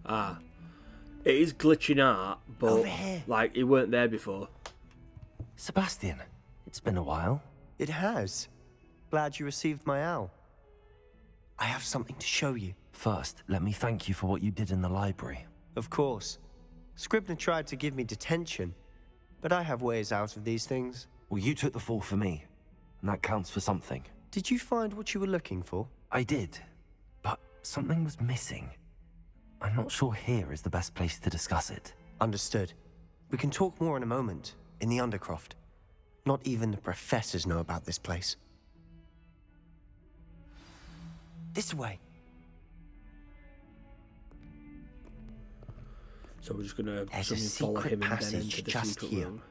Ah. It is glitching out, but Over here. like it weren't there before. Sebastian, it's been a while. It has. Glad you received my owl. I have something to show you. First, let me thank you for what you did in the library. Of course. Scribner tried to give me detention, but I have ways out of these things. Well, you took the fall for me, and that counts for something. Did you find what you were looking for? I did, but something was missing. I'm not sure here is the best place to discuss it. Understood. We can talk more in a moment, in the Undercroft. Not even the professors know about this place. This way. So we're just gonna There's a follow secret him and then passage into the just secret here. room.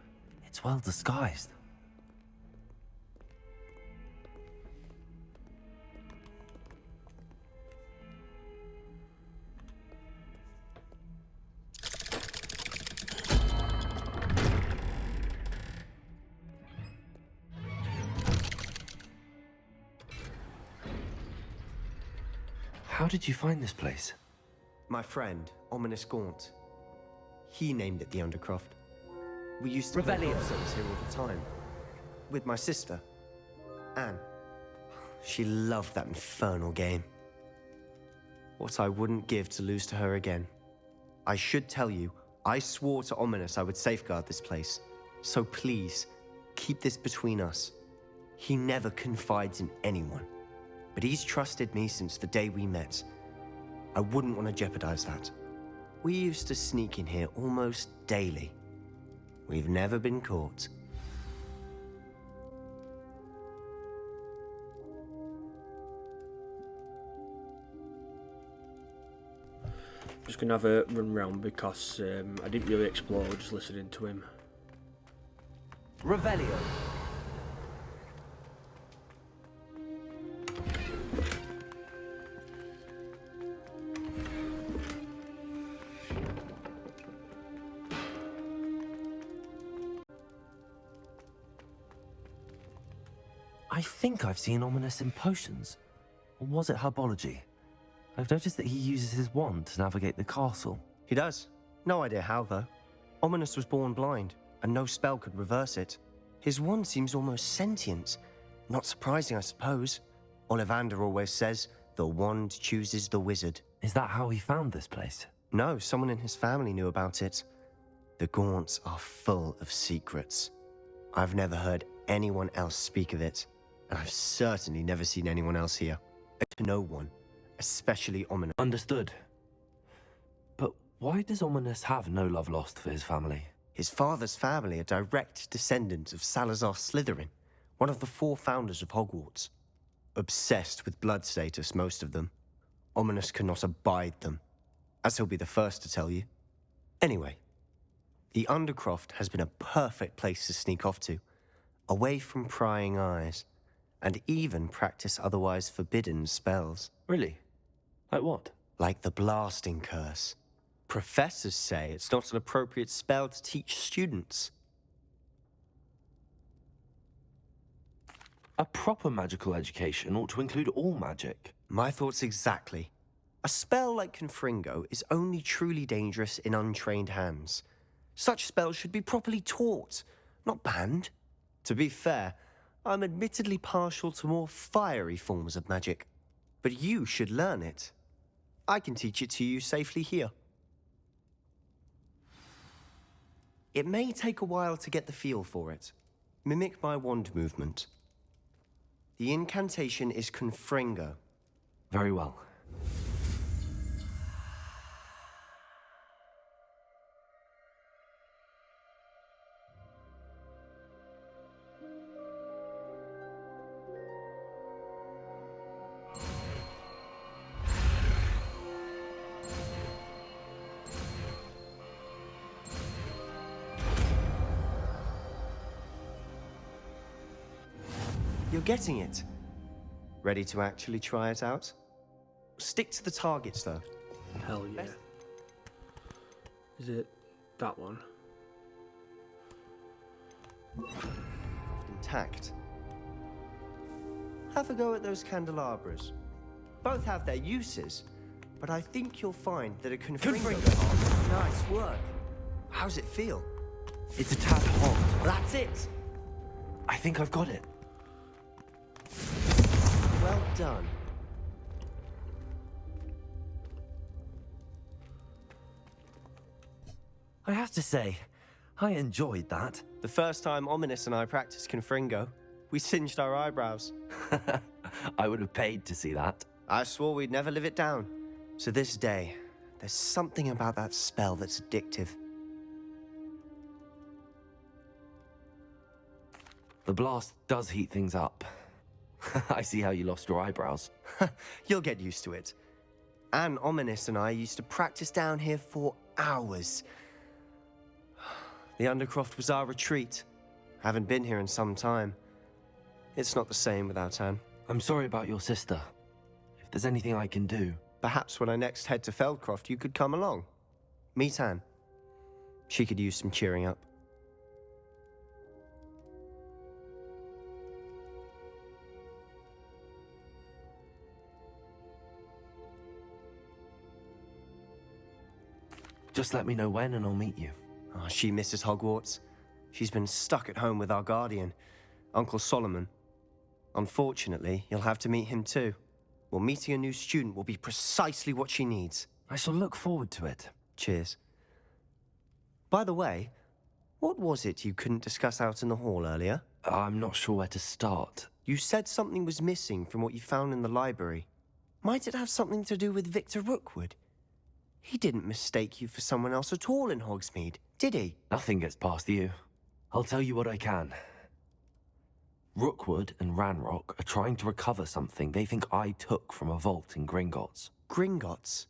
It's well disguised. How did you find this place? My friend, Ominous Gaunt. He named it the Undercroft. We used to play games here all the time. With my sister, Anne. She loved that infernal game. What I wouldn't give to lose to her again. I should tell you, I swore to Ominous I would safeguard this place. So please, keep this between us. He never confides in anyone. But he's trusted me since the day we met. I wouldn't want to jeopardize that. We used to sneak in here almost daily. We've never been caught. Just gonna have a run round because I didn't really explore just listening to him. Revelio. I think I've seen Ominous in potions. Or was it herbology? I've noticed that he uses his wand to navigate the castle. He does. No idea how, though. Ominous was born blind, and no spell could reverse it. His wand seems almost sentient. Not surprising, I suppose. Ollivander always says, the wand chooses the wizard. Is that how he found this place? No, someone in his family knew about it. The Gaunts are full of secrets. I've never heard anyone else speak of it, and I've certainly never seen anyone else here. No one, especially Ominous. Understood. But why does Ominous have no love lost for his family? His father's family are direct descendants of Salazar Slytherin, one of the 4 founders of Hogwarts. Obsessed with blood status, most of them. Ominous cannot abide them, as he'll be the first to tell you. Anyway, the Undercroft has been a perfect place to sneak off to, away from prying eyes, and even practice otherwise forbidden spells. Really? Like what? Like the blasting curse. Professors say it's not an appropriate spell to teach students. A proper magical education ought to include all magic. My thoughts exactly. A spell like Confringo is only truly dangerous in untrained hands. Such spells should be properly taught, not banned. To be fair, I'm admittedly partial to more fiery forms of magic. But you should learn it. I can teach it to you safely here. It may take a while to get the feel for it. Mimic my wand movement. The incantation is Confringo. Very well. You're getting it. Ready to actually try it out? Stick to the targets, though. Hell yeah. Is it that one? Intact. Have a go at those candelabras. Both have their uses, but I think you'll find that a Confringo... Nice work. How's it feel? It's a tad hot. That's it. I think I've got it. Well done. I have to say, I enjoyed that. The first time Ominous and I practiced Confringo, we singed our eyebrows. I would have paid to see that. I swore we'd never live it down. To this day, there's something about that spell that's addictive. The blast does heat things up. I see how you lost your eyebrows. You'll get used to it. Anne, Ominous and I used to practice down here for hours. The Undercroft was our retreat. Haven't been here in some time. It's not the same without Anne. I'm sorry about your sister. If there's anything I can do... Perhaps when I next head to Feldcroft, you could come along. Meet Anne. She could use some cheering up. Just let me know when and I'll meet you. Oh, she misses Hogwarts. She's been stuck at home with our guardian, Uncle Solomon. Unfortunately, you'll have to meet him too. Well, meeting a new student will be precisely what she needs. I shall look forward to it. Cheers. By the way, what was it you couldn't discuss out in the hall earlier? I'm not sure where to start. You said something was missing from what you found in the library. Might it have something to do with Victor Rookwood? He didn't mistake you for someone else at all in Hogsmeade, did he? Nothing gets past you. I'll tell you what I can. Rookwood and Ranrock are trying to recover something they think I took from a vault in Gringotts. Gringotts?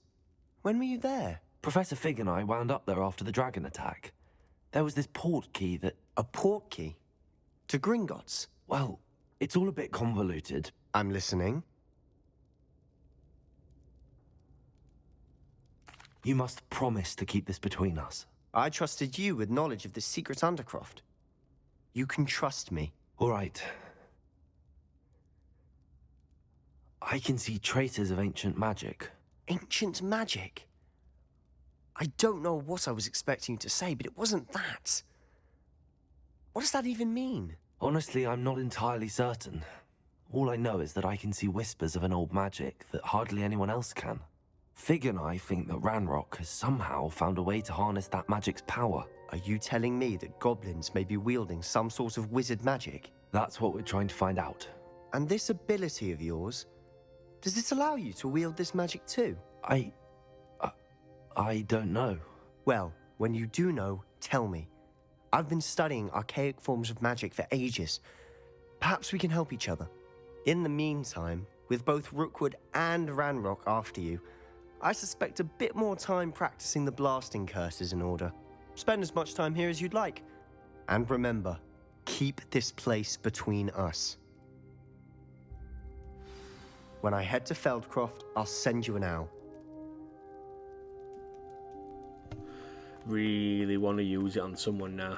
When were you there? Professor Fig and I wound up there after the dragon attack. There was this port key that... A port key? To Gringotts? Well, it's all a bit convoluted. I'm listening. You must promise to keep this between us. I trusted you with knowledge of the secret Undercroft. You can trust me. All right. I can see traces of ancient magic. Ancient magic? I don't know what I was expecting you to say, but it wasn't that. What does that even mean? Honestly, I'm not entirely certain. All I know is that I can see whispers of an old magic that hardly anyone else can. Fig and I think that Ranrock has somehow found a way to harness that magic's power. Are you telling me that goblins may be wielding some sort of wizard magic? That's what we're trying to find out. And this ability of yours, does it allow you to wield this magic too? I don't know. Well, when you do know, tell me. I've been studying archaic forms of magic for ages. Perhaps we can help each other. In the meantime, with both Rookwood and Ranrock after you, I suspect a bit more time practicing the blasting curse is in order. Spend as much time here as you'd like. And remember, keep this place between us. When I head to Feldcroft, I'll send you an owl. Really want to use it on someone now.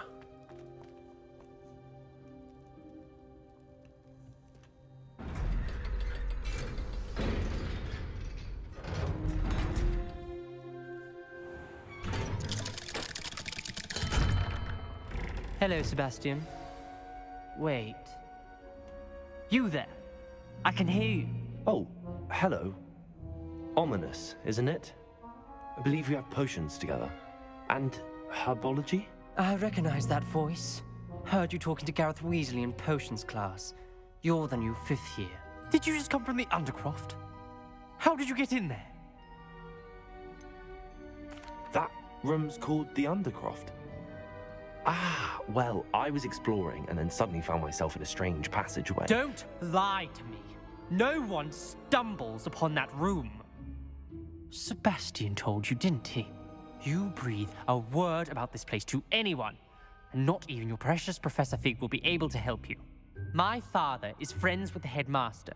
Hello, Sebastian. Wait. You there? I can hear you. Oh, hello. Ominous, isn't it? I believe we have potions together. And herbology? I recognize that voice. Heard you talking to Gareth Weasley in potions class. You're the new 5th year. Did you just come from the Undercroft? How did you get in there? That room's called the Undercroft. Ah, well, I was exploring and then suddenly found myself in a strange passageway. Don't lie to me. No one stumbles upon that room. Sebastian told you, didn't he? You breathe a word about this place to anyone, and not even your precious Professor Fig will be able to help you. My father is friends with the headmaster.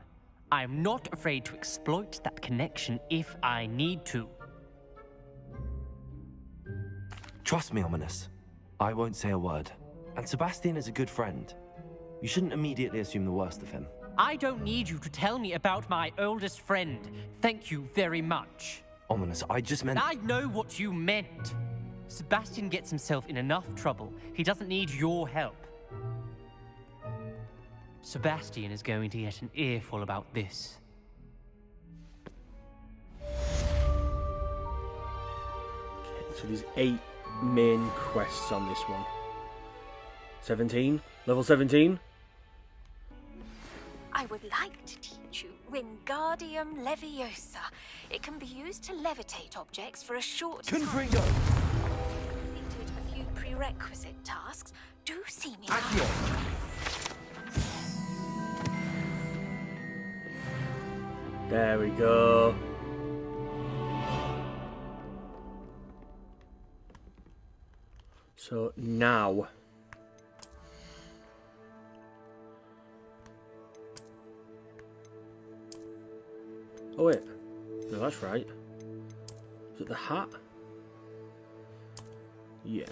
I am not afraid to exploit that connection if I need to. Trust me, Ominous. I won't say a word. And Sebastian is a good friend. You shouldn't immediately assume the worst of him. I don't need you to tell me about my oldest friend. Thank you very much. Ominous, I just meant... I know what you meant. Sebastian gets himself in enough trouble. He doesn't need your help. Sebastian is going to get an earful about this. Okay, so there's 8 main quests on this one. 17? Level 17? I would like to teach you Wingardium Leviosa. It can be used to levitate objects for a short time. Confringo! If you've completed a few prerequisite tasks, do see me. Accio! There we go. So now... Oh wait, no, that's right. Is it the hat? Yeah.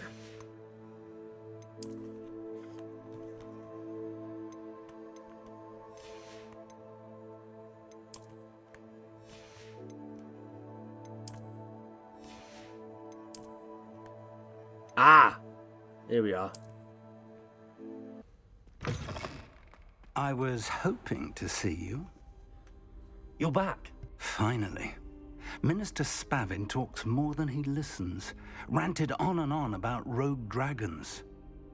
Ah! Here we are. I was hoping to see you. You're back. Finally. Minister Spavin talks more than he listens. Ranted on and on about rogue dragons.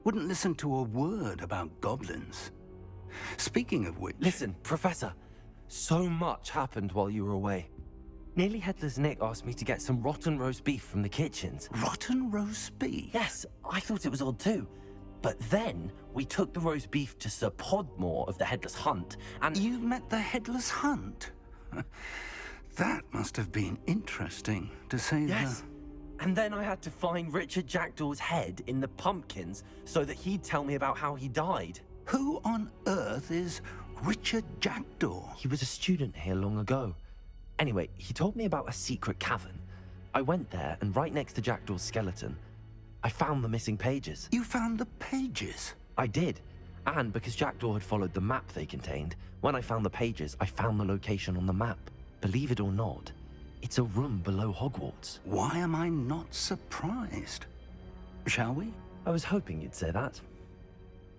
Wouldn't listen to a word about goblins. Speaking of which... Listen, Professor. So much happened while you were away. Nearly Headless Nick asked me to get some rotten roast beef from the kitchens. Rotten roast beef? Yes, I thought it was odd too. But then, we took the roast beef to Sir Podmore of the Headless Hunt, and... You met the Headless Hunt? That must have been interesting, to say Yes. And then I had to find Richard Jackdaw's head in the pumpkins so that he'd tell me about how he died. Who on earth is Richard Jackdaw? He was a student here long ago. Anyway, he told me about a secret cavern. I went there, and right next to Jackdaw's skeleton, I found the missing pages. You found the pages? I did. And because Jackdaw had followed the map they contained, when I found the pages, I found the location on the map. Believe it or not, it's a room below Hogwarts. Why am I not surprised? Shall we? I was hoping you'd say that.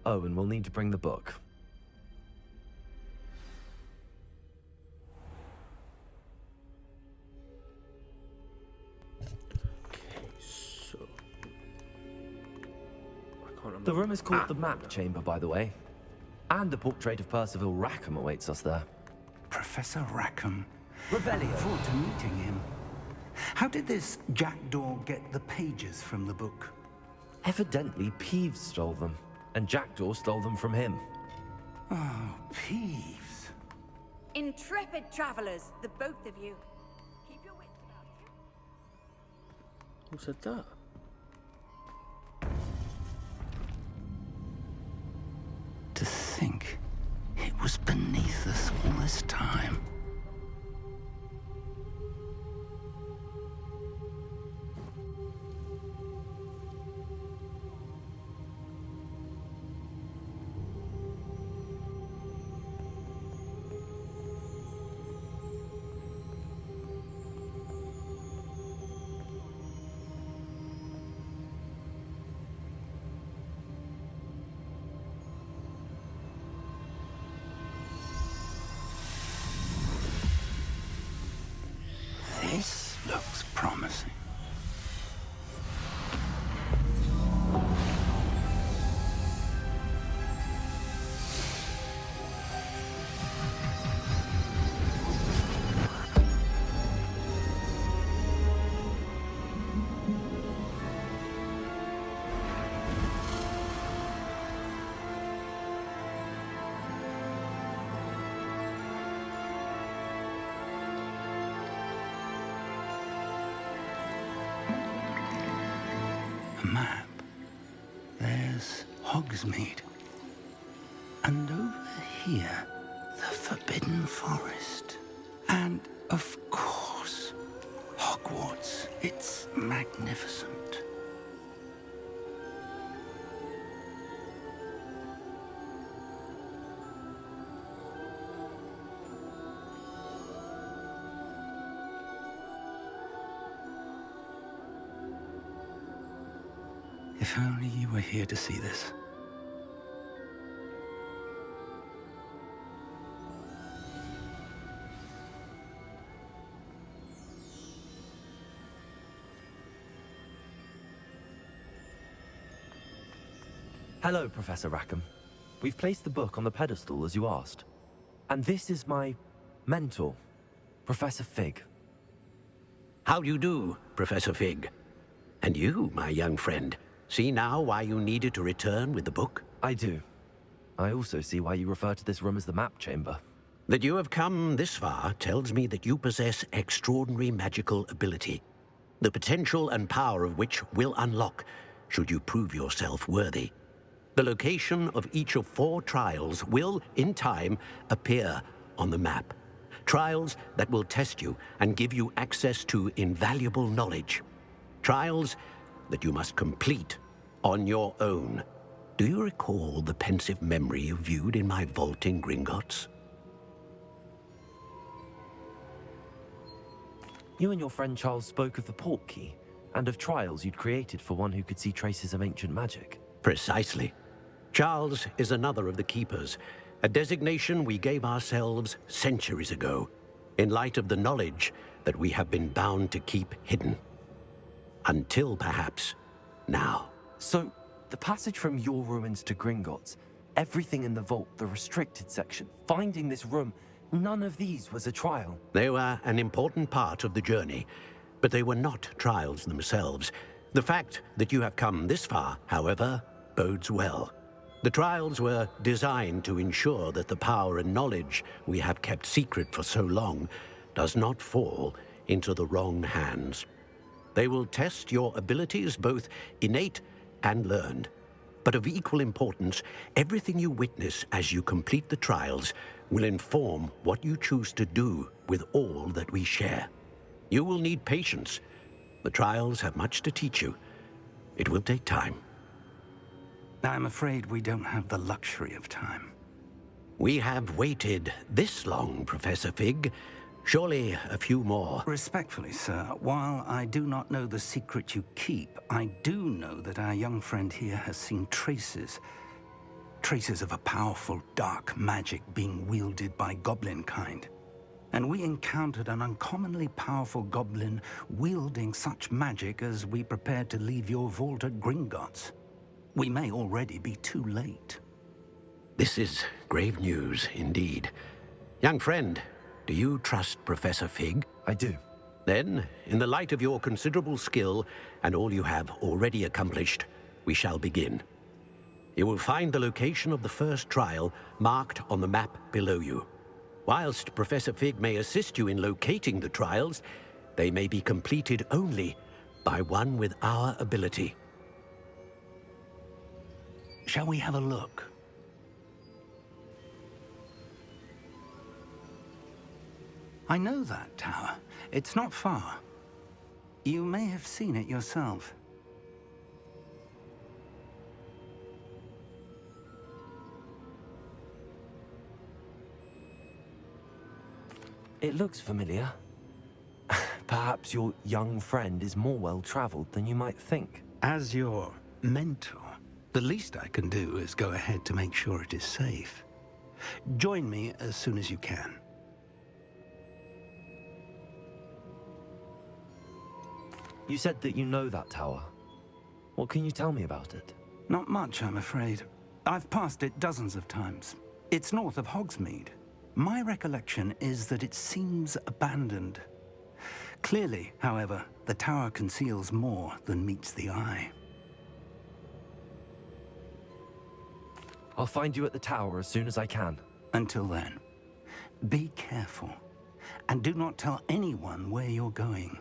Oh, and we'll need to bring the book. So... I can't remember. The room is called the Map Chamber, by the way. And a portrait of Percival Rackham awaits us there. Professor Rackham. Revelio. Look forward to meeting him. How did this Jackdaw get the pages from the book? Evidently, Peeves stole them, and Jackdaw stole them from him. Oh, Peeves. Intrepid travelers, the both of you. Keep your wits about you. Who said that? To think it was beneath us all this time. This looks promising. A map. There's Hogsmeade. And over here, the Forbidden Forest. And, of course, Hogwarts. It's magnificent. If only you were here to see this. Hello, Professor Rackham. We've placed the book on the pedestal as you asked. And this is my mentor, Professor Fig. How do you do, Professor Fig? And you, my young friend, see now why you needed to return with the book? I do. I also see why you refer to this room as the map chamber. That you have come this far tells me that you possess extraordinary magical ability, the potential and power of which will unlock should you prove yourself worthy. The location of each of 4 trials will, in time, appear on the map. Trials that will test you and give you access to invaluable knowledge. Trials that you must complete on your own. Do you recall the pensive memory you viewed in my vault in Gringotts? You and your friend Charles spoke of the port key, and of trials you'd created for one who could see traces of ancient magic. Precisely. Charles is another of the Keepers, a designation we gave ourselves centuries ago, in light of the knowledge that we have been bound to keep hidden. Until, perhaps, now. So, the passage from your ruins to Gringotts, everything in the vault, the restricted section, finding this room, none of these was a trial. They were an important part of the journey, but they were not trials themselves. The fact that you have come this far, however, bodes well. The trials were designed to ensure that the power and knowledge we have kept secret for so long does not fall into the wrong hands. They will test your abilities, both innate and learned. But of equal importance, everything you witness as you complete the trials will inform what you choose to do with all that we share. You will need patience. The trials have much to teach you. It will take time. I'm afraid we don't have the luxury of time. We have waited this long, Professor Fig. Surely a few more. Respectfully, sir, while I do not know the secret you keep, I do know that our young friend here has seen traces of a powerful dark magic being wielded by goblin kind. And we encountered an uncommonly powerful goblin wielding such magic as we prepared to leave your vault at Gringotts. We may already be too late. This is grave news indeed. Young friend, do you trust Professor Fig? I do. Then, in the light of your considerable skill and all you have already accomplished, we shall begin. You will find the location of the first trial marked on the map below you. Whilst Professor Fig may assist you in locating the trials, they may be completed only by one with our ability. Shall we have a look? I know that tower. It's not far. You may have seen it yourself. It looks familiar. Perhaps your young friend is more well-traveled than you might think. As your mentor, the least I can do is go ahead to make sure it is safe. Join me as soon as you can. You said that you know that tower. What can you tell me about it? Not much, I'm afraid. I've passed it dozens of times. It's north of Hogsmeade. My recollection is that it seems abandoned. Clearly, however, the tower conceals more than meets the eye. I'll find you at the tower as soon as I can. Until then, be careful, and do not tell anyone where you're going.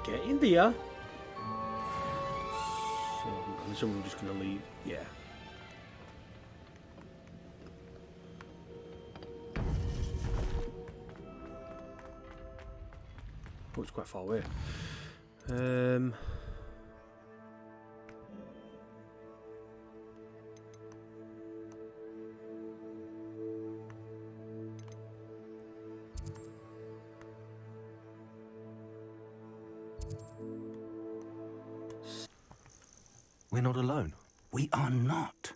Get in there. So, I'm assuming we're just going to leave. Yeah. Oh, it's quite far away. We're not alone. We are not.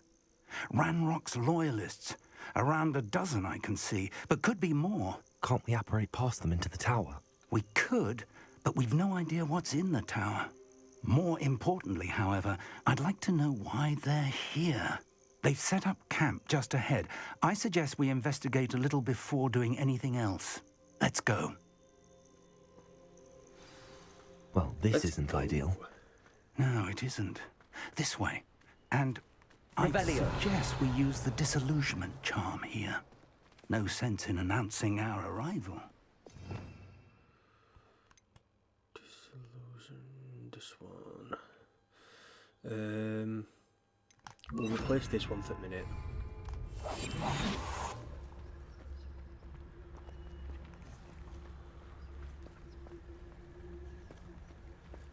Ranrock's loyalists. Around a dozen I can see, but could be more. Can't we apparate past them into the tower? We could, but we've no idea what's in the tower. More importantly, however, I'd like to know why they're here. They've set up camp just ahead. I suggest we investigate a little before doing anything else. Let's go. Well, this isn't ideal. No, it isn't. This way. And I suggest we use the disillusionment charm here. No sense in announcing our arrival. Disillusion, this one. We'll replace this one for a minute.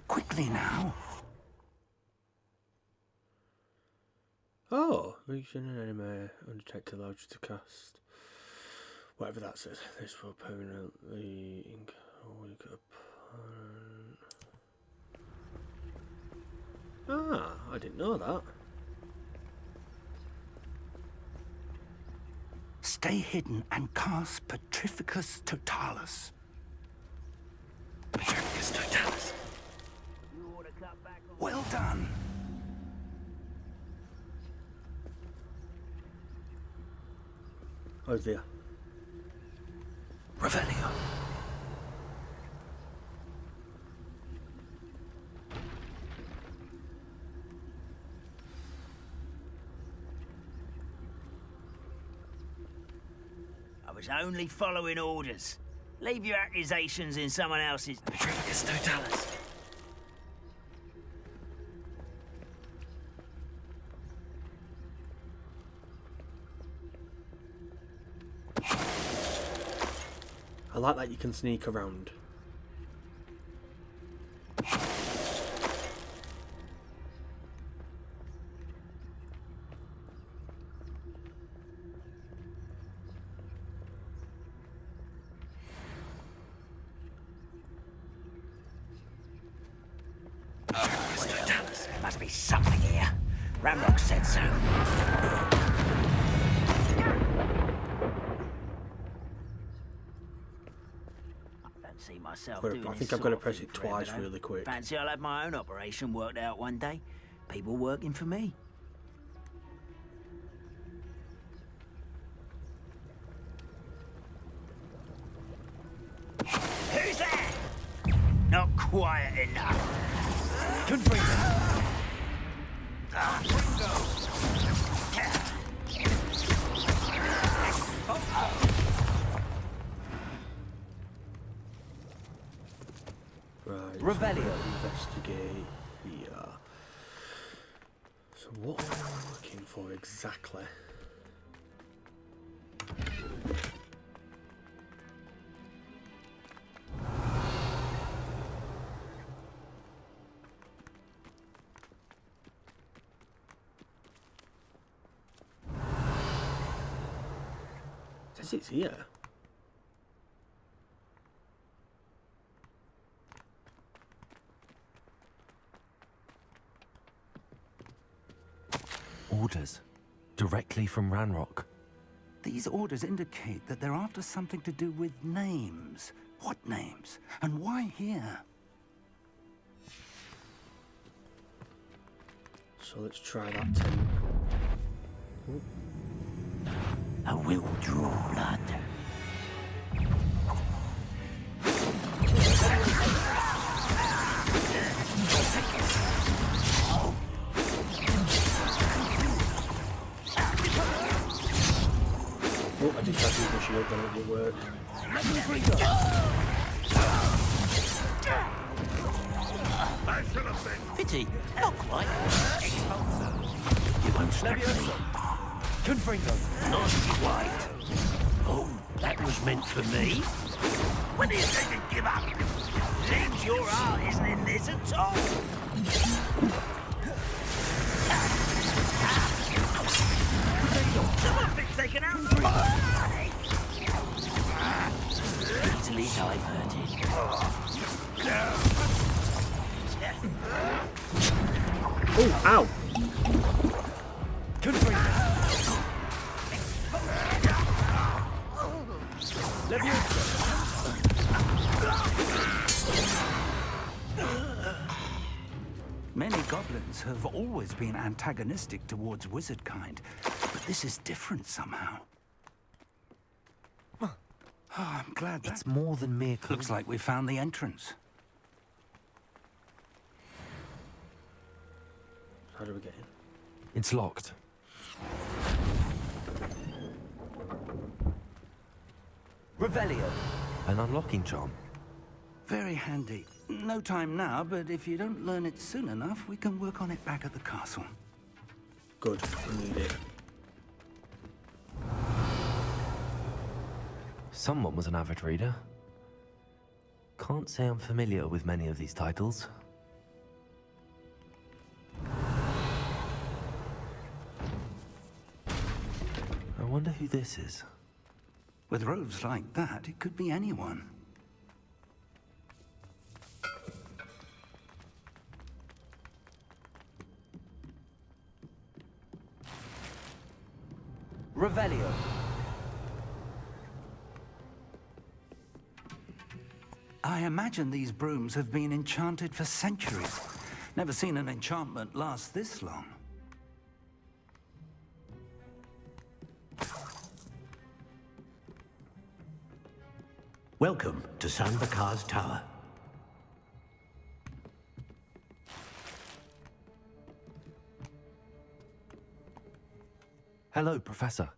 Quickly now. Oh, reaching an enemy undetected allows you to cast whatever that says. This will permanently weak opponent. Ah, I didn't know that. Stay hidden and cast Petrificus Totalis. Petrificus Totalis. Well done. Oh dear. Revelio. I was only following orders. Leave your accusations in someone else's... Petrificus Totalis. I like that you can sneak around. There must be something here. Ranrock said so. See myself doing I think this I'm going to sort of press thing it twice forever, though. really quick. Fancy I'll have my own operation worked out one day. People working for me. Who's there? Not quiet enough. Confringo. Right. Revelio. Investigate here. So what am I looking for exactly? It says it's here. Orders. Directly from Ranrock. These orders indicate that they're after something to do with names. What names? And why here? So let's try that tent. Ooh. I will draw blood. Oh, I just tried to use the shield, but it didn't work. Pity, not quite. You won't stop me. Confringo. Not quite. Oh, that was meant for me? When do you think to give up? Seems your heart isn't in this at all. Someone thinks they can outdo me. Easily diverted. Oh, Ow! Many goblins have always been antagonistic towards wizard kind, but this is different somehow. Oh, I'm glad that... It's more than mere... Looks like we found the entrance. How do we get in? It's locked. Revelio. An unlocking charm. Very handy. No time now, but if you don't learn it soon enough, we can work on it back at the castle. Good, we need it. Someone was an avid reader. Can't say I'm familiar with many of these titles. I wonder who this is. With robes like that, it could be anyone. Revelio. I imagine these brooms have been enchanted for centuries. Never seen an enchantment last this long. Welcome to Sanbakar's Tower. Hello, Professor.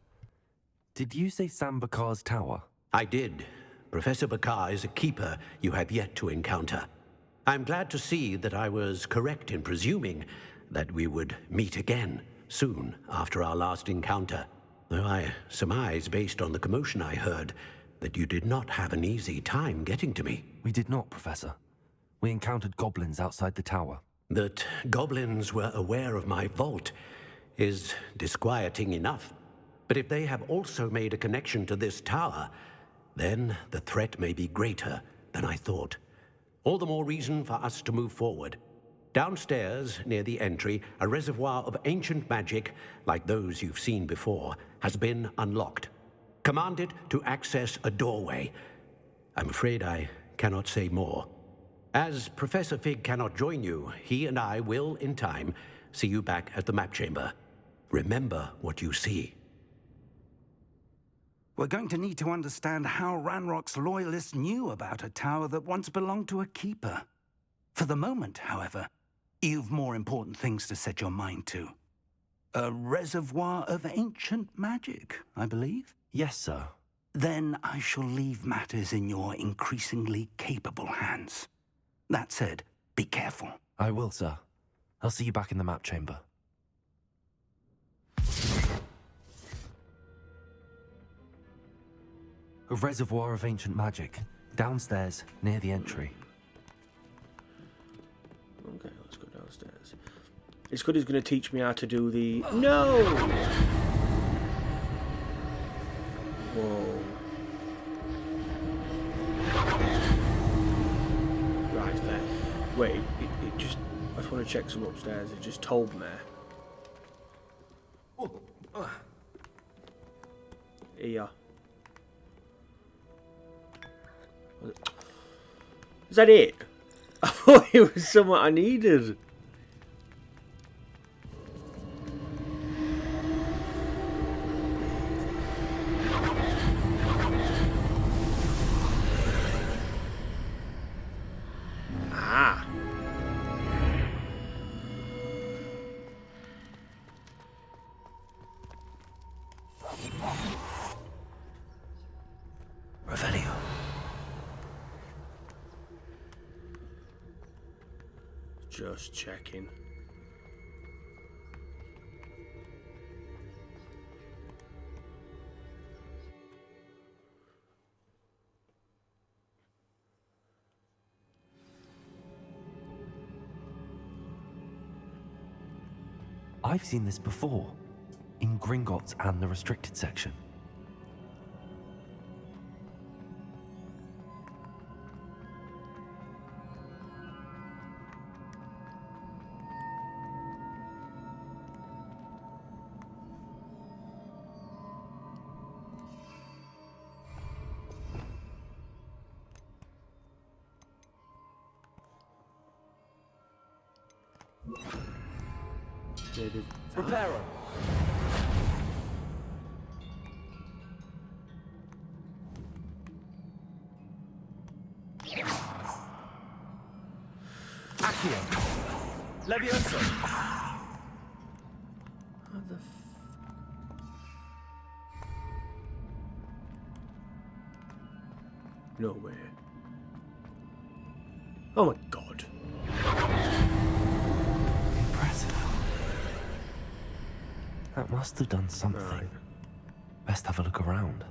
Did you say Sambakar's Tower? I did. Professor Bakar is a keeper you have yet to encounter. I'm glad to see that I was correct in presuming that we would meet again soon after our last encounter. Though I surmise, based on the commotion I heard, that you did not have an easy time getting to me. We did not, Professor. We encountered goblins outside the tower. That goblins were aware of my vault is disquieting enough. But if they have also made a connection to this tower, then the threat may be greater than I thought. All the more reason for us to move forward. Downstairs, near the entry, a reservoir of ancient magic, like those you've seen before, has been unlocked. Command it to access a doorway. I'm afraid I cannot say more. As Professor Fig cannot join you, he and I will, in time, see you back at the map chamber. Remember what you see. We're going to need to understand how Ranrock's loyalists knew about a tower that once belonged to a keeper. For the moment, however, you've more important things to set your mind to. A reservoir of ancient magic, I believe? Yes, sir. Then I shall leave matters in your increasingly capable hands. That said, be careful. I will, sir. I'll see you back in the map chamber. A reservoir of ancient magic, downstairs, near the entry. Okay, let's go downstairs. It's good he's going to teach me how to do the... No! Whoa. Right there. Wait, it just... I just want to check some upstairs. It just told me. Here. Is that it? I thought it was something I needed. Ah. Revelio. Just checking. I've seen this before, in Gringotts and the restricted section. Maybe. Reparo. Accio. Levioso. How the No way. Oh my god. Impressive. That must have done something. Right. Best have a look around.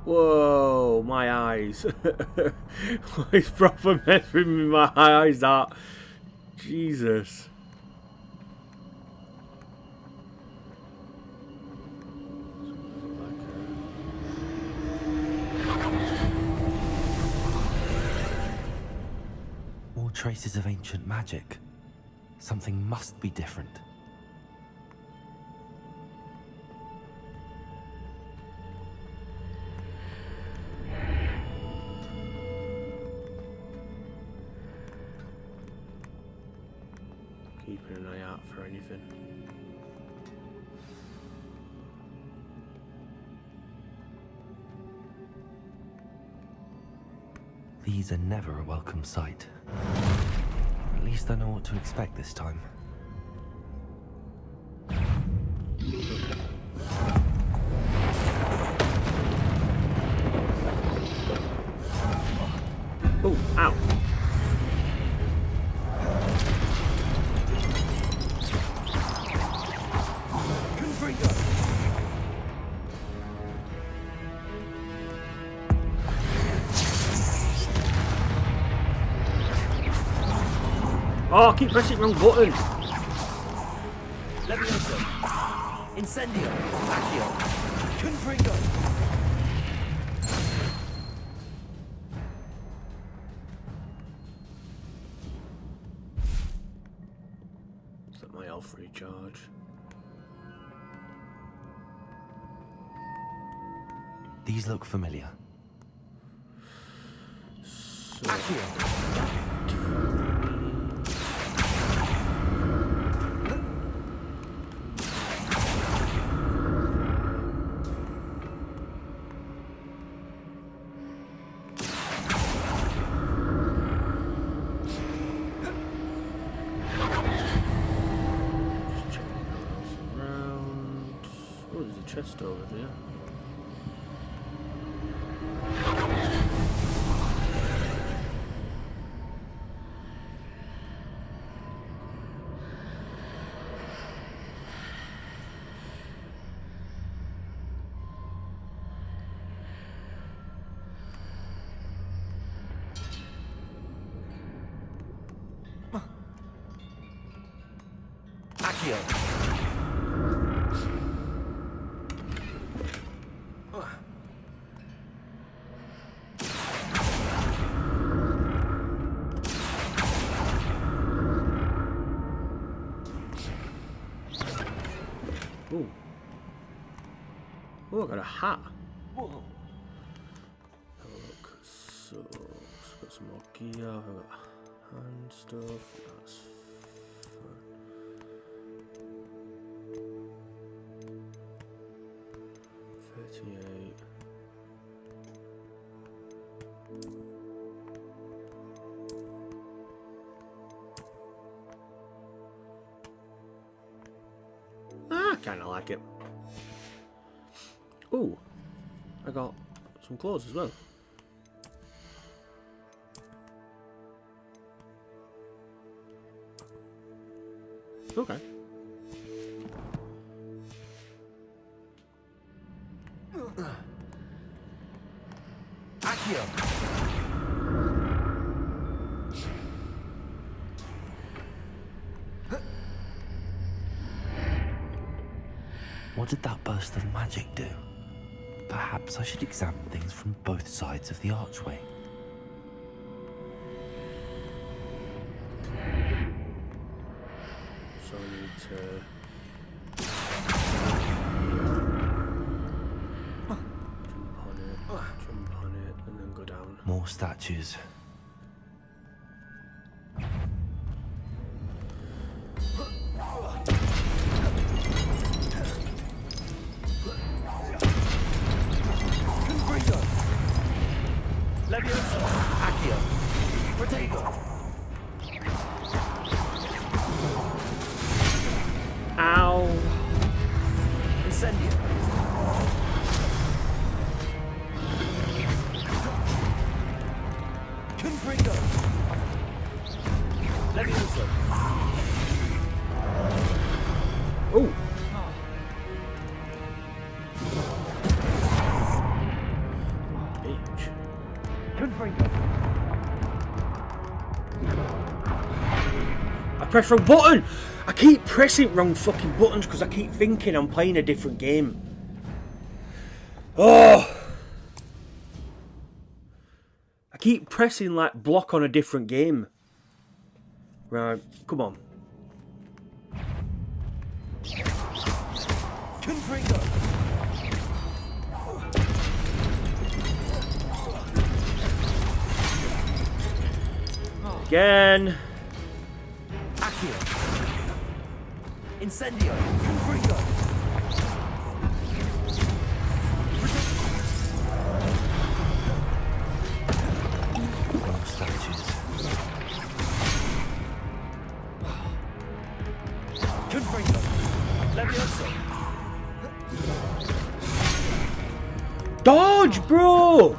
Whoa, my eyes. It's proper messing with my eyes, that. Jesus. More traces of ancient magic. Something must be different. Keeping an eye out for anything. These are never a welcome sight. At least I know what to expect this time. Oh, ow. Oh, I keep pressing the wrong button. Levioso. Incendio. Accio. Confringo. Is that my health recharge? These look familiar. So, Accio. chest over there. Accio. Ooh. Oh, I got a hat. Whoa. Have a look. So, I've got some more gear. I've got hand stuff. That's fine. I kind of like it. Ooh, I got some clothes as well. Okay. Accio. What did that burst of magic do? Perhaps I should examine things from both sides of the archway. So I need to... jump on it, and then go down. More statues. Leviosa, Accio, Protego. Ow! Incendio. Confringo. Leviosa. Oh! Bitch. Confringo. I pressed wrong button! I keep pressing wrong fucking buttons because I keep thinking I'm playing a different game. Oh! I keep pressing like block on a different game. Right, come on. Confringo. Again. Accio. Incendio. Confringo. More statues. Confringo. Leviosa. Dodge, bro!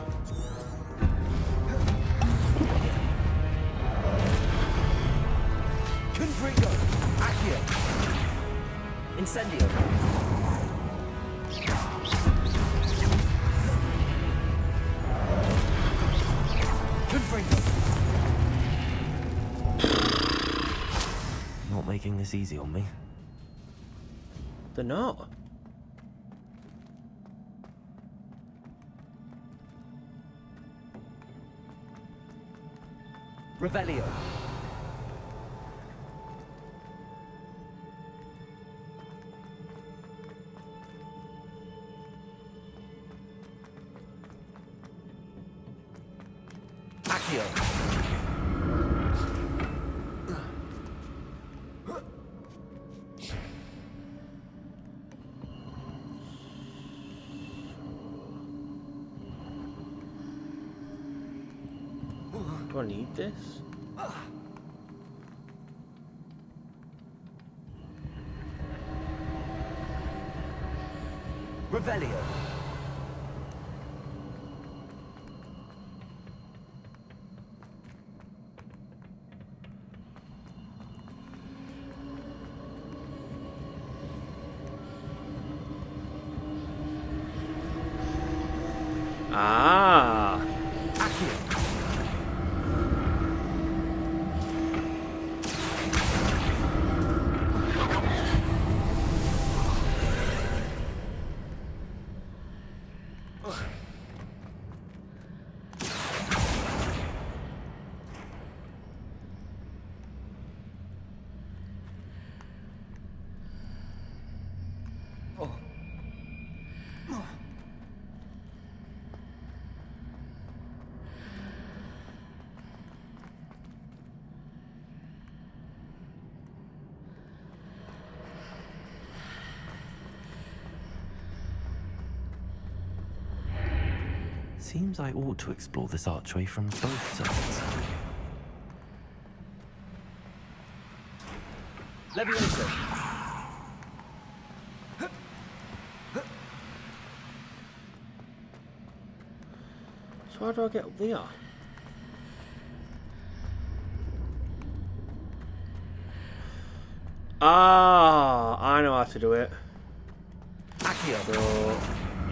Confringo. Accio. Incendio. Confringo. Not making this easy on me. They're not. Revelio. Accio. Do I need this? Revelio. Ah! Accio. Seems I ought to explore this archway from both sides. Leviosa. So how do I get up there? Ah, I know how to do it. Accio. So,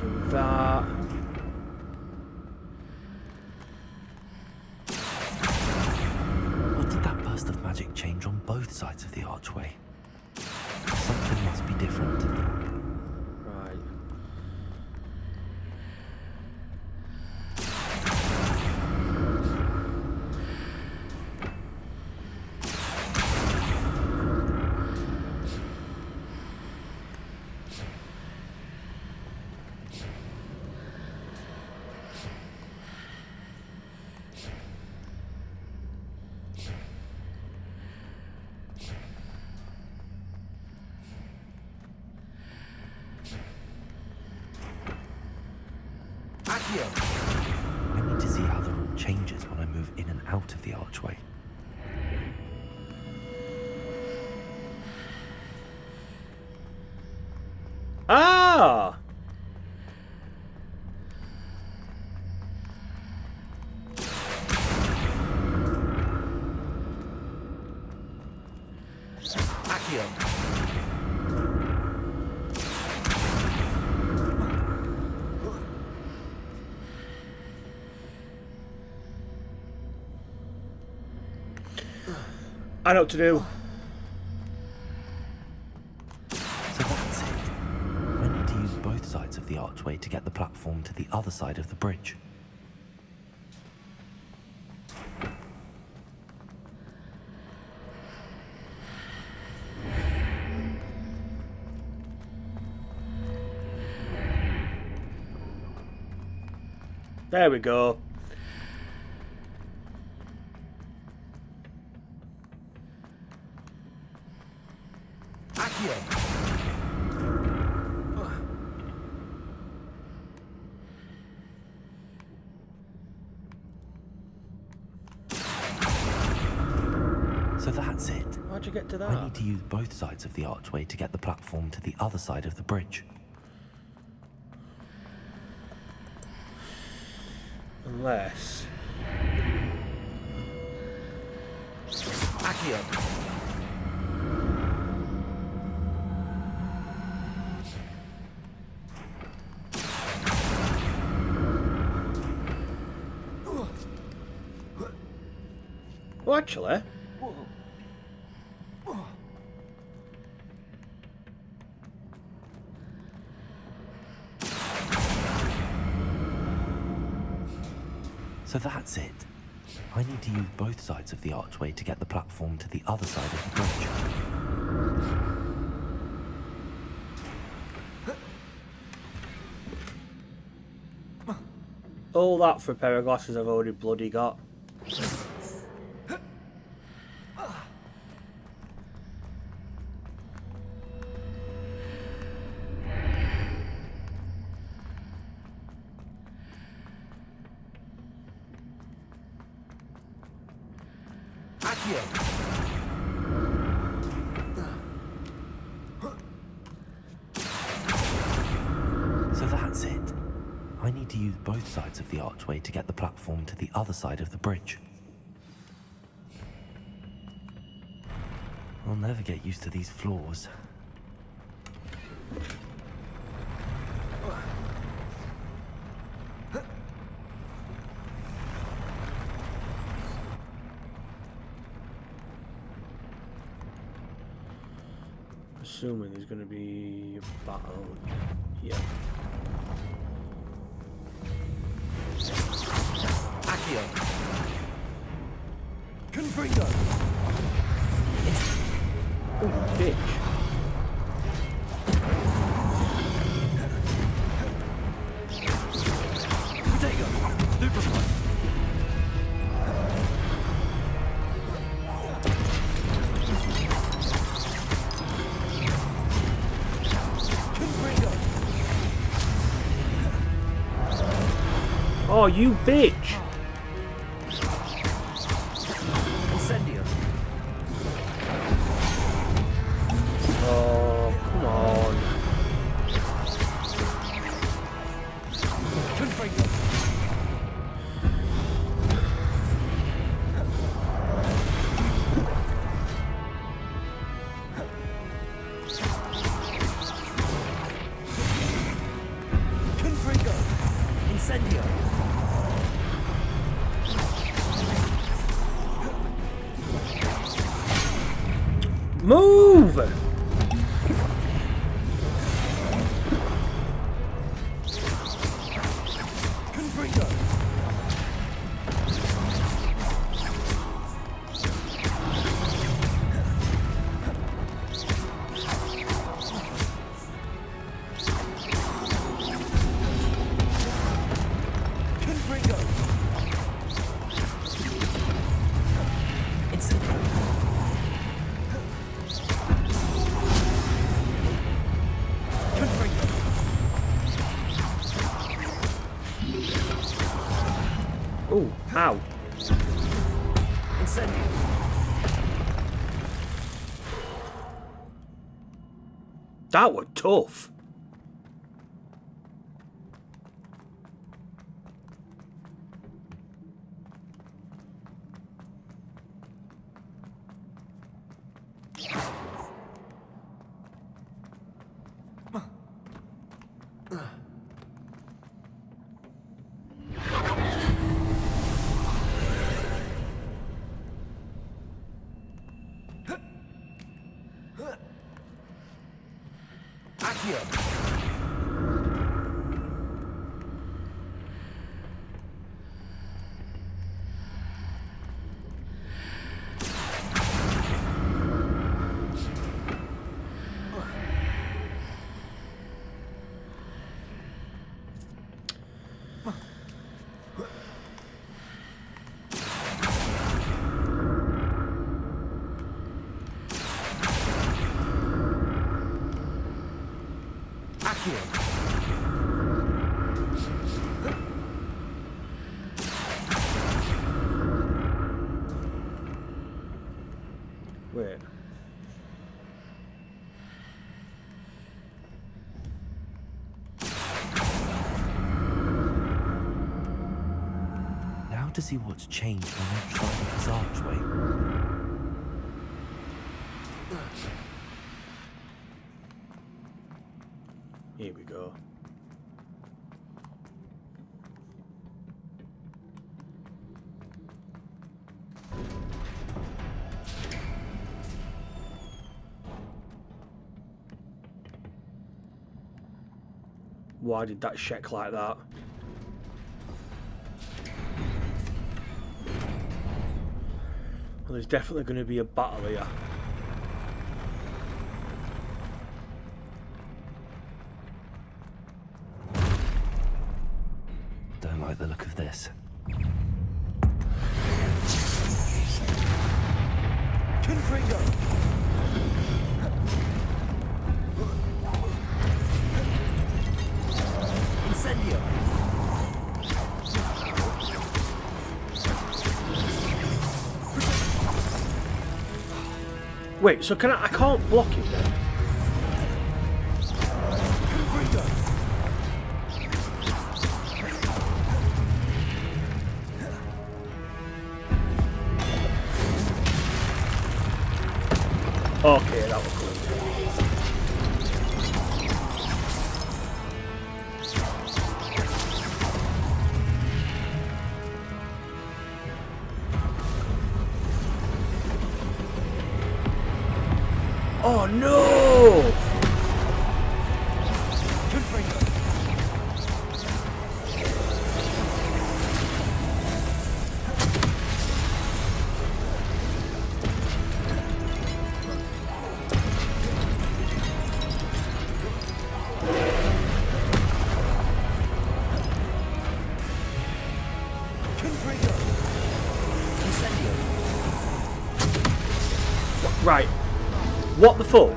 do that. What did that burst of magic change on both sides of the archway? Something must be different. I need to see how the room changes when I move in and out of the archway. Ah! I know what to do. So that's it. I need to use both sides of the archway to get the platform to the other side of the bridge. There we go. So that's it. How'd you get to that? I need to use both sides of the archway to get the platform to the other side of the bridge. Unless... Well, actually... So that's it. I need to use both sides of the archway to get the platform to the other side of the bridge. All that for a pair of glasses I've already bloody got. So that's it. I need to use both sides of the archway to get the platform to the other side of the bridge. I'll never get used to these floors. Assuming there's going to be a battle. Yeah. Accio. Confringo. Oh, bitch. Protego. Stupefy. Oh, you bitch! Incendio. Oh, come on. Confringo. Confringo. Incendio. Move! Confringo. Confringo. Incendio. Ooh, ow. Incendio. That was tough. Wait. Now to see what's changed on each side of this archway. Here we go. Why did that shake like that? Well, there's definitely going to be a battle here. Don't like the look of this. Confringo. Incendio. Wait, so can I can't block it then? Okay, that was cool. Oh no! Right. What the fuck?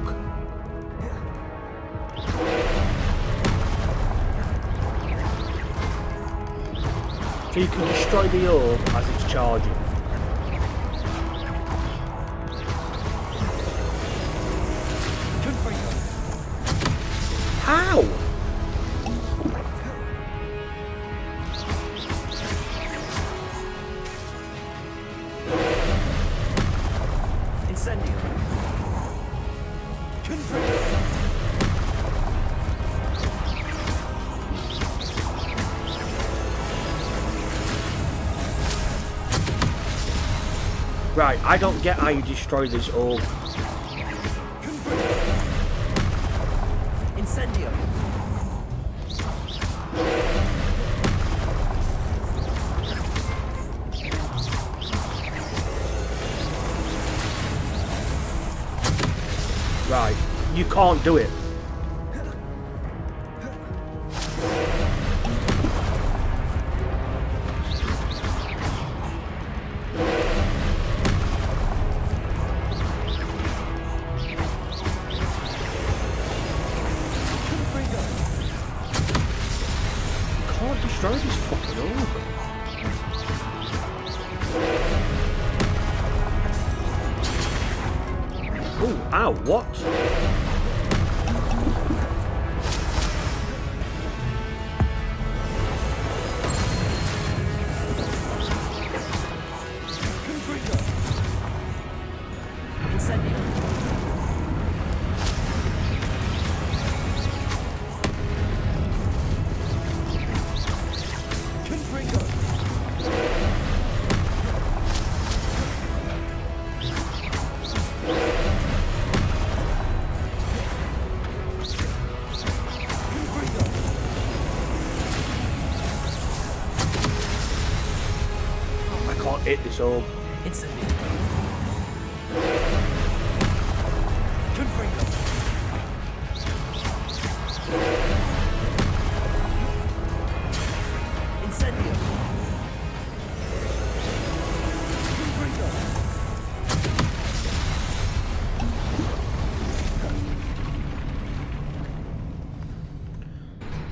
So you can destroy the orb as it's charging. How? Incendio. Right, I don't get how you destroy this orb. Incendio. Right, you can't do it. Destroy this fucking orb. Oh, ow, what? Hit this orb. Incendio. Incendio.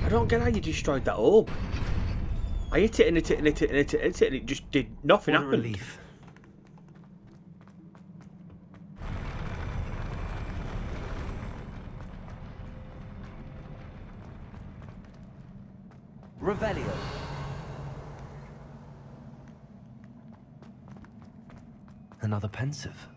I don't get how you destroyed that orb. I hit it and hit it and hit it and hit it and hit it and it just did nothing. What a happened. relief. Revelio. Another pensive.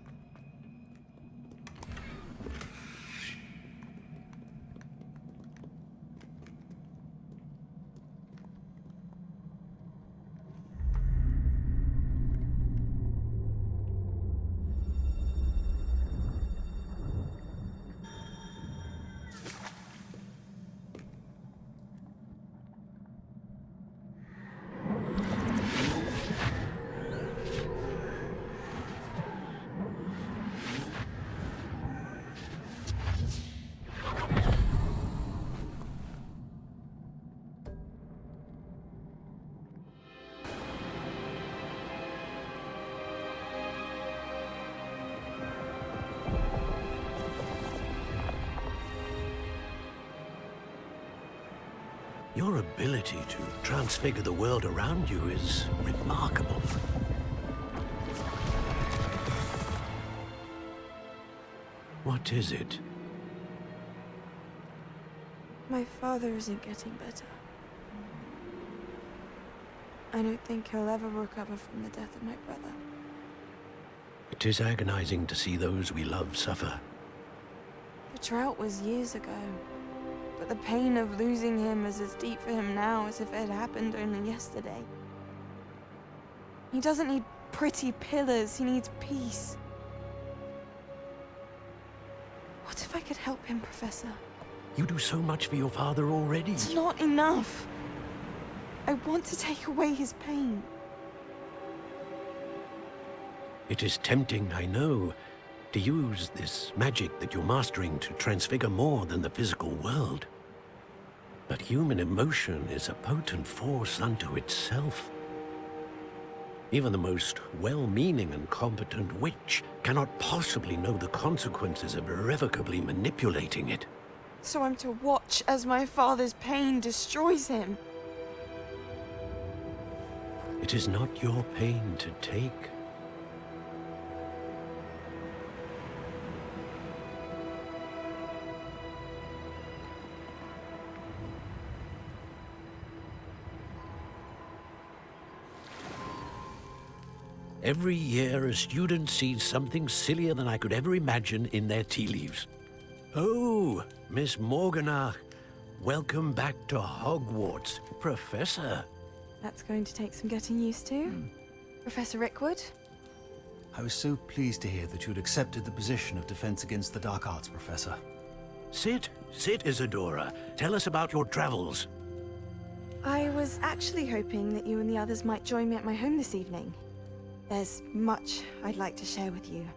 Your ability to transfigure the world around you is remarkable. What is it? My father isn't getting better. I don't think he'll ever recover from the death of my brother. It is agonizing to see those we love suffer. The drought was years ago, but the pain of losing him is as deep for him now as if it had happened only yesterday. He doesn't need pretty pillars, he needs peace. What if I could help him, Professor? You do so much for your father already. It's not enough. I want to take away his pain. It is tempting, I know, to use this magic that you're mastering to transfigure more than the physical world. But human emotion is a potent force unto itself. Even the most well-meaning and competent witch cannot possibly know the consequences of irrevocably manipulating it. So I'm to watch as my father's pain destroys him. It is not your pain to take. Every year, a student sees something sillier than I could ever imagine in their tea leaves. Oh, Miss Morganach, welcome back to Hogwarts, Professor. That's going to take some getting used to. Professor Rickwood? I was so pleased to hear that you'd accepted the position of Defense Against the Dark Arts, Professor. Sit, Isadora. Tell us about your travels. I was actually hoping that you and the others might join me at my home this evening. There's much I'd like to share with you.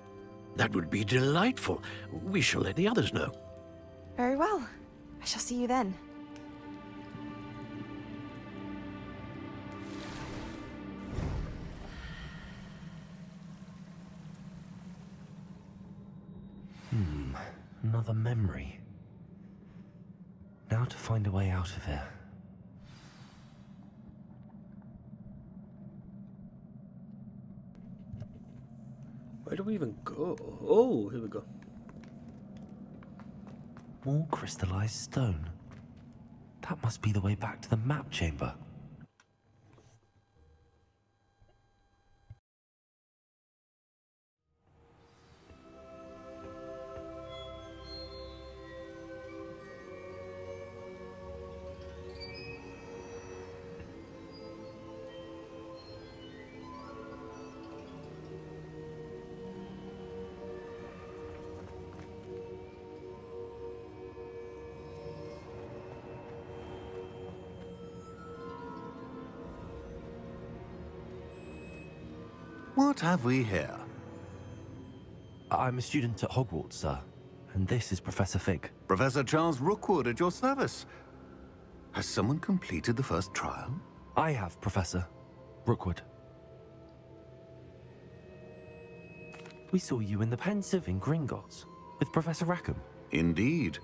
That would be delightful. We shall let the others know. Very well. I shall see you then. Another memory. Now to find a way out of here. Where do we even go? Oh, here we go. More crystallized stone. That must be the way back to the map chamber. What have we here? I'm a student at Hogwarts, sir, and this is Professor Fig. Professor Charles Rookwood at your service. Has someone completed the first trial? I have, Professor Rookwood. We saw you in the Pensive in Gringotts with Professor Rackham. Indeed.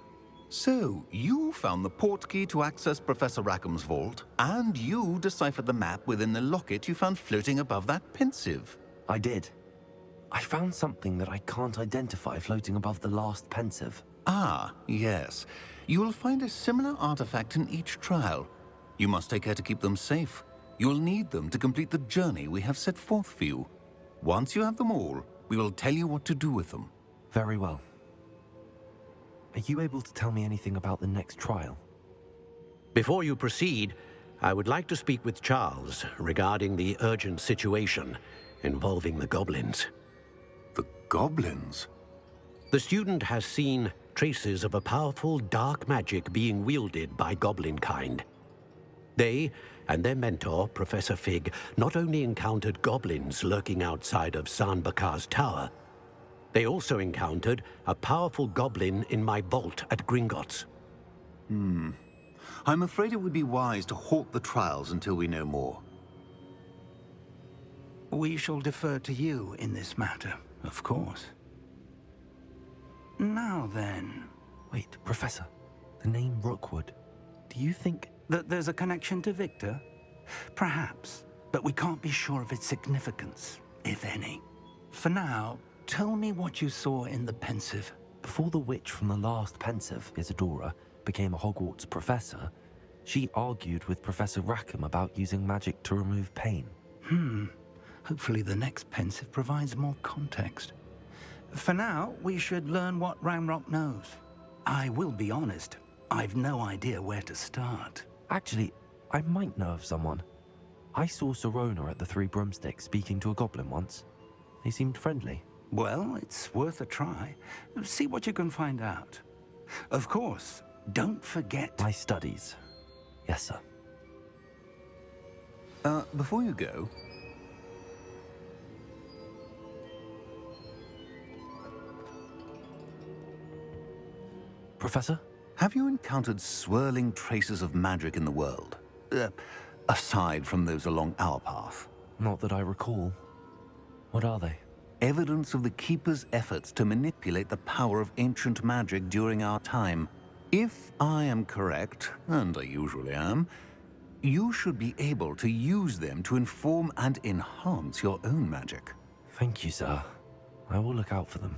So, you found the portkey to access Professor Rackham's vault, and you deciphered the map within the locket you found floating above that Pensive. I did. I found something that I can't identify floating above the last Pensive. Ah, yes. You will find a similar artifact in each trial. You must take care to keep them safe. You'll need them to complete the journey we have set forth for you. Once you have them all, we will tell you what to do with them. Very well. Are you able to tell me anything about the next trial? Before you proceed, I would like to speak with Charles regarding the urgent situation involving the goblins. The goblins? The student has seen traces of a powerful dark magic being wielded by goblin kind. They and their mentor, Professor Fig, not only encountered goblins lurking outside of Sanbakar's tower, they also encountered a powerful goblin in my vault at Gringotts. I'm afraid it would be wise to halt the trials until we know more. We shall defer to you in this matter, of course. Now then... Wait, Professor. The name Rookwood. Do you think... that there's a connection to Victor? Perhaps, but we can't be sure of its significance, if any. For now, tell me what you saw in the Pensive. Before the witch from the last Pensive, Isadora, became a Hogwarts professor, she argued with Professor Rackham about using magic to remove pain. Hopefully the next Pensive provides more context. For now, we should learn what Ranrock knows. I will be honest, I've no idea where to start. Actually, I might know of someone. I saw Serona at the Three Broomsticks speaking to a goblin once. They seemed friendly. Well, it's worth a try. See what you can find out. Of course, don't forget... my studies. Yes, sir. Before you go... Professor? Have you encountered swirling traces of magic in the world? Aside from those along our path? Not that I recall. What are they? Evidence of the Keeper's efforts to manipulate the power of ancient magic during our time. If I am correct, and I usually am, you should be able to use them to inform and enhance your own magic. Thank you, sir. I will look out for them.